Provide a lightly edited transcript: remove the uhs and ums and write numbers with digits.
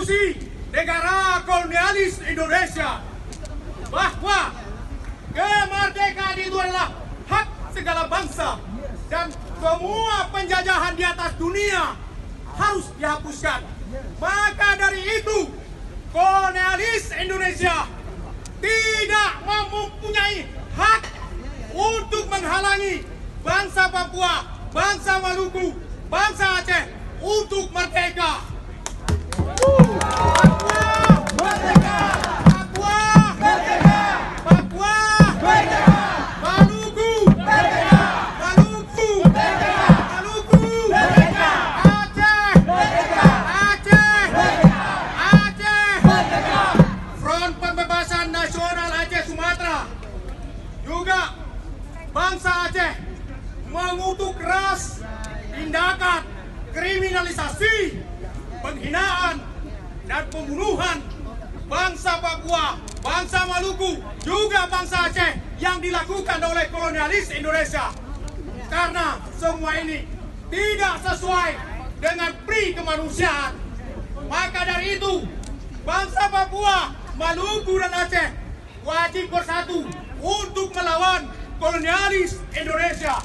konstitusi negara kolonialis Indonesia bahwa kemerdekaan itu adalah hak segala bangsa dan semua penjajahan di atas dunia harus dihapuskan. Maka dari itu, kolonialis Indonesia tidak mempunyai hak untuk menghalangi bangsa Papua, bangsa Maluku, bangsa Aceh untuk merdeka. Papua merdeka! Papua merdeka! Papua merdeka! Maluku merdeka! Maluku merdeka! Maluku merdeka! Aceh merdeka! Aceh merdeka! Aceh merdeka! Front Pembebasan Nasional Aceh Sumatera juga bangsa Aceh mengutuk keras tindakan kriminalisasi, penghinaan, dan pembunuhan bangsa Papua, bangsa Maluku, juga bangsa Aceh yang dilakukan oleh kolonialis Indonesia. Karena semua ini tidak sesuai dengan pri kemanusiaan. Maka dari itu, bangsa Papua, Maluku, dan Aceh wajib bersatu untuk melawan kolonialis Indonesia.